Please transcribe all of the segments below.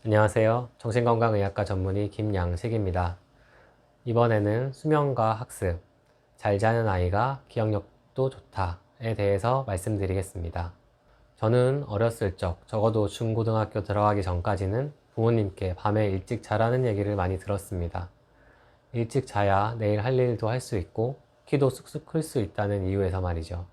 안녕하세요. 정신건강의학과 전문의 김양식입니다. 이번에는 수면과 학습, 잘 자는 아이가 기억력도 좋다에 대해서 말씀드리겠습니다. 저는 어렸을 적, 적어도 중고등학교 들어가기 전까지는 부모님께 밤에 일찍 자라는 얘기를 많이 들었습니다. 일찍 자야 내일 할 일도 할 수 있고 키도 쑥쑥 클 수 있다는 이유에서 말이죠.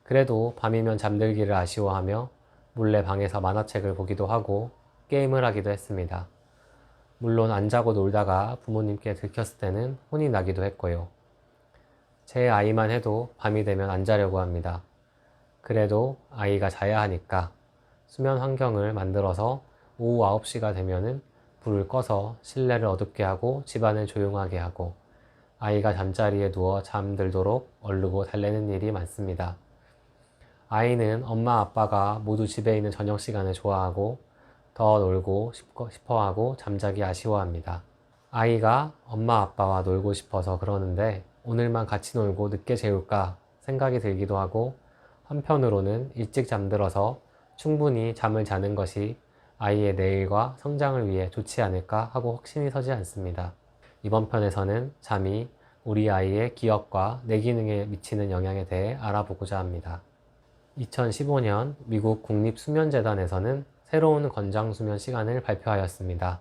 그래도 밤이면 잠들기를 아쉬워하며 몰래 방에서 만화책을 보기도 하고 게임을 하기도 했습니다. 물론 안 자고 놀다가 부모님께 들켰을 때는 혼이 나기도 했고요. 제 아이만 해도 밤이 되면 안 자려고 합니다. 그래도 아이가 자야 하니까 수면 환경을 만들어서 오후 9시가 되면은 불을 꺼서 실내를 어둡게 하고 집안을 조용하게 하고 아이가 잠자리에 누워 잠들도록 얼르고 달래는 일이 많습니다. 아이는 엄마 아빠가 모두 집에 있는 저녁 시간을 좋아하고 더 놀고 싶어하고 잠자기 아쉬워합니다. 아이가 엄마 아빠와 놀고 싶어서 그러는데 오늘만 같이 놀고 늦게 재울까 생각이 들기도 하고 한편으로는 일찍 잠들어서 충분히 잠을 자는 것이 아이의 내일과 성장을 위해 좋지 않을까 하고 확신이 서지 않습니다. 이번 편에서는 잠이 우리 아이의 기억과 뇌 기능에 미치는 영향에 대해 알아보고자 합니다. 2015년 미국 국립수면재단에서는 새로운 권장수면 시간을 발표하였습니다.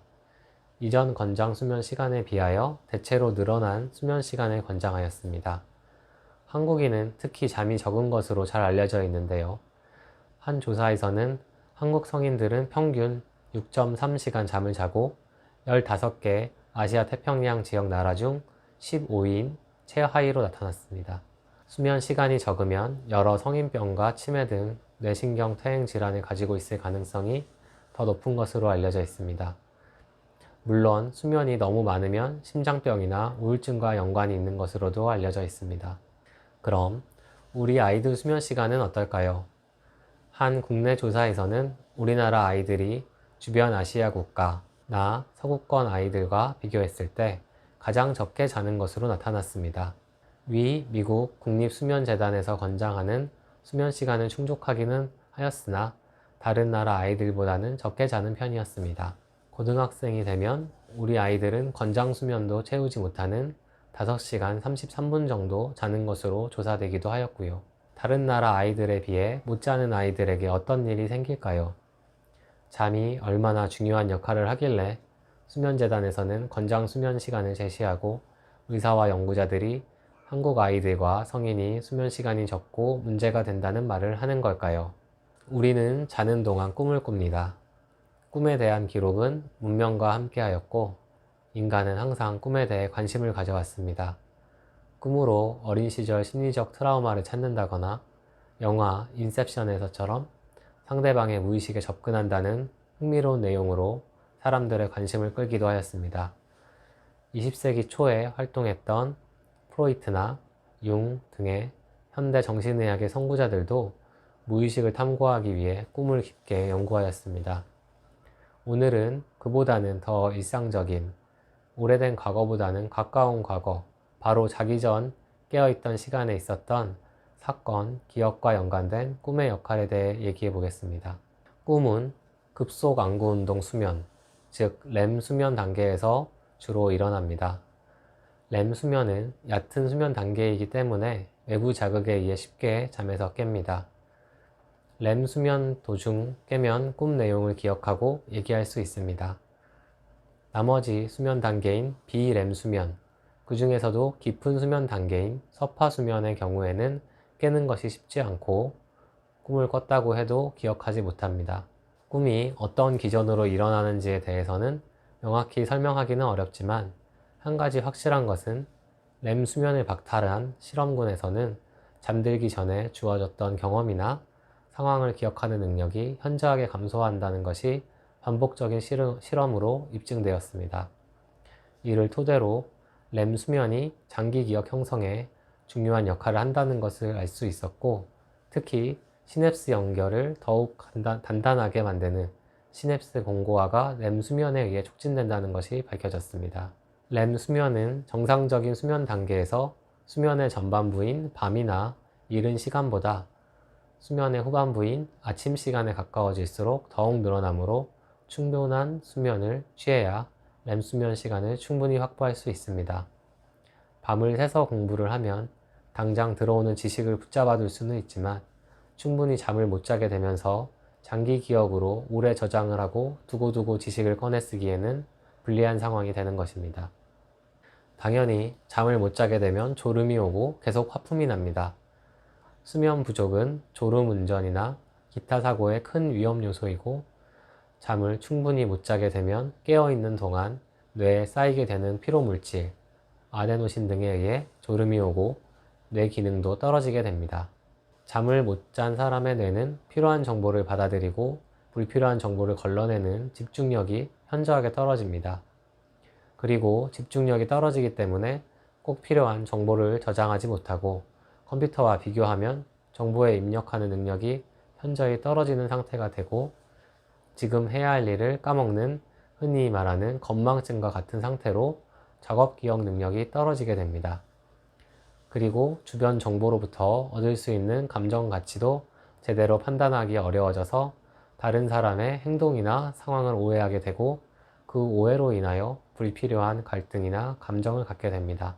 이전 권장수면 시간에 비하여 대체로 늘어난 수면 시간을 권장하였습니다. 한국인은 특히 잠이 적은 것으로 잘 알려져 있는데요. 한 조사에서는 한국 성인들은 평균 6.3시간 잠을 자고 15개 아시아 태평양 지역 나라 중 15위인 최하위로 나타났습니다. 수면 시간이 적으면 여러 성인병과 치매 등 뇌신경 퇴행 질환을 가지고 있을 가능성이 더 높은 것으로 알려져 있습니다. 물론 수면이 너무 많으면 심장병이나 우울증과 연관이 있는 것으로도 알려져 있습니다. 그럼 우리 아이들 수면 시간은 어떨까요? 한 국내 조사에서는 우리나라 아이들이 주변 아시아 국가나 서구권 아이들과 비교했을 때 가장 적게 자는 것으로 나타났습니다. 위 미국 국립수면재단에서 권장하는 수면 시간을 충족하기는 하였으나 다른 나라 아이들보다는 적게 자는 편이었습니다. 고등학생이 되면 우리 아이들은 권장 수면도 채우지 못하는 5시간 33분 정도 자는 것으로 조사되기도 하였고요. 다른 나라 아이들에 비해 못 자는 아이들에게 어떤 일이 생길까요? 잠이 얼마나 중요한 역할을 하길래 수면재단에서는 권장 수면 시간을 제시하고 의사와 연구자들이 한국 아이들과 성인이 수면 시간이 적고 문제가 된다는 말을 하는 걸까요? 우리는 자는 동안 꿈을 꿉니다. 꿈에 대한 기록은 문명과 함께하였고 인간은 항상 꿈에 대해 관심을 가져왔습니다. 꿈으로 어린 시절 심리적 트라우마를 찾는다거나 영화 인셉션에서처럼 상대방의 무의식에 접근한다는 흥미로운 내용으로 사람들의 관심을 끌기도 하였습니다. 20세기 초에 활동했던 프로이트나 융 등의 현대 정신의학의 선구자들도 무의식을 탐구하기 위해 꿈을 깊게 연구하였습니다. 오늘은 그보다는 더 일상적인, 오래된 과거보다는 가까운 과거, 바로 자기 전 깨어있던 시간에 있었던 사건, 기억과 연관된 꿈의 역할에 대해 얘기해 보겠습니다. 꿈은 급속 안구운동 수면, 즉 렘 수면 단계에서 주로 일어납니다. 렘 수면은 얕은 수면 단계이기 때문에 외부 자극에 의해 쉽게 잠에서 깹니다. 렘 수면 도중 깨면 꿈 내용을 기억하고 얘기할 수 있습니다. 나머지 수면 단계인 비렘 수면, 그 중에서도 깊은 수면 단계인 서파 수면의 경우에는 깨는 것이 쉽지 않고 꿈을 꿨다고 해도 기억하지 못합니다. 꿈이 어떤 기전으로 일어나는지에 대해서는 명확히 설명하기는 어렵지만 한 가지 확실한 것은 렘 수면을 박탈한 실험군에서는 잠들기 전에 주어졌던 경험이나 상황을 기억하는 능력이 현저하게 감소한다는 것이 반복적인 실험으로 입증되었습니다. 이를 토대로 렘 수면이 장기 기억 형성에 중요한 역할을 한다는 것을 알 수 있었고, 특히 시냅스 연결을 더욱 단단하게 만드는 시냅스 공고화가 렘 수면에 의해 촉진된다는 것이 밝혀졌습니다. 렘 수면은 정상적인 수면 단계에서 수면의 전반부인 밤이나 이른 시간보다 수면의 후반부인 아침 시간에 가까워질수록 더욱 늘어나므로 충분한 수면을 취해야 렘 수면 시간을 충분히 확보할 수 있습니다. 밤을 새서 공부를 하면 당장 들어오는 지식을 붙잡아 둘 수는 있지만 충분히 잠을 못 자게 되면서 장기 기억으로 오래 저장을 하고 두고두고 지식을 꺼내 쓰기에는 불리한 상황이 되는 것입니다. 당연히 잠을 못 자게 되면 졸음이 오고 계속 화품이 납니다. 수면 부족은 졸음 운전이나 기타 사고의 큰 위험 요소이고 잠을 충분히 못 자게 되면 깨어있는 동안 뇌에 쌓이게 되는 피로물질, 아데노신 등에 의해 졸음이 오고 뇌 기능도 떨어지게 됩니다. 잠을 못 잔 사람의 뇌는 필요한 정보를 받아들이고 불필요한 정보를 걸러내는 집중력이 현저하게 떨어집니다. 그리고 집중력이 떨어지기 때문에 꼭 필요한 정보를 저장하지 못하고 컴퓨터와 비교하면 정보에 입력하는 능력이 현저히 떨어지는 상태가 되고 지금 해야 할 일을 까먹는 흔히 말하는 건망증과 같은 상태로 작업 기억 능력이 떨어지게 됩니다. 그리고 주변 정보로부터 얻을 수 있는 감정 가치도 제대로 판단하기 어려워져서 다른 사람의 행동이나 상황을 오해하게 되고 그 오해로 인하여 불필요한 갈등이나 감정을 갖게 됩니다.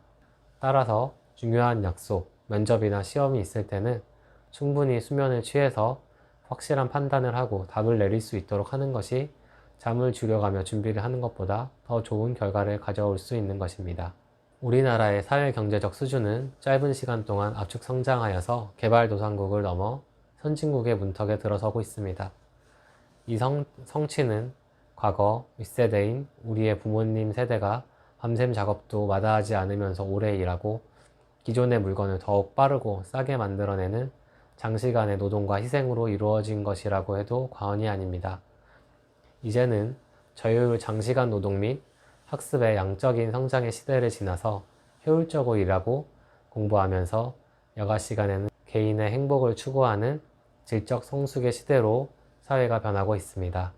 따라서 중요한 약속, 면접이나 시험이 있을 때는 충분히 수면을 취해서 확실한 판단을 하고 답을 내릴 수 있도록 하는 것이 잠을 줄여가며 준비를 하는 것보다 더 좋은 결과를 가져올 수 있는 것입니다. 우리나라의 사회경제적 수준은 짧은 시간 동안 압축 성장하여서 개발도상국을 넘어 선진국의 문턱에 들어서고 있습니다. 이 성취는 과거 윗세대인 우리의 부모님 세대가 밤샘 작업도 마다하지 않으면서 오래 일하고 기존의 물건을 더욱 빠르고 싸게 만들어내는 장시간의 노동과 희생으로 이루어진 것이라고 해도 과언이 아닙니다. 이제는 저효율 장시간 노동 및 학습의 양적인 성장의 시대를 지나서 효율적으로 일하고 공부하면서 여가 시간에는 개인의 행복을 추구하는 질적 성숙의 시대로 사회가 변하고 있습니다.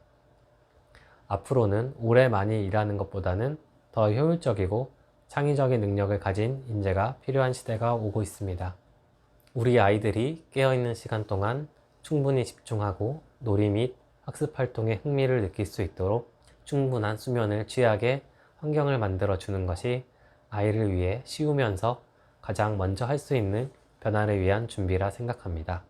앞으로는 오래 많이 일하는 것보다는 더 효율적이고 창의적인 능력을 가진 인재가 필요한 시대가 오고 있습니다. 우리 아이들이 깨어있는 시간 동안 충분히 집중하고 놀이 및 학습 활동에 흥미를 느낄 수 있도록 충분한 수면을 취하게 환경을 만들어 주는 것이 아이를 위해 쉬우면서 가장 먼저 할 수 있는 변화를 위한 준비라 생각합니다.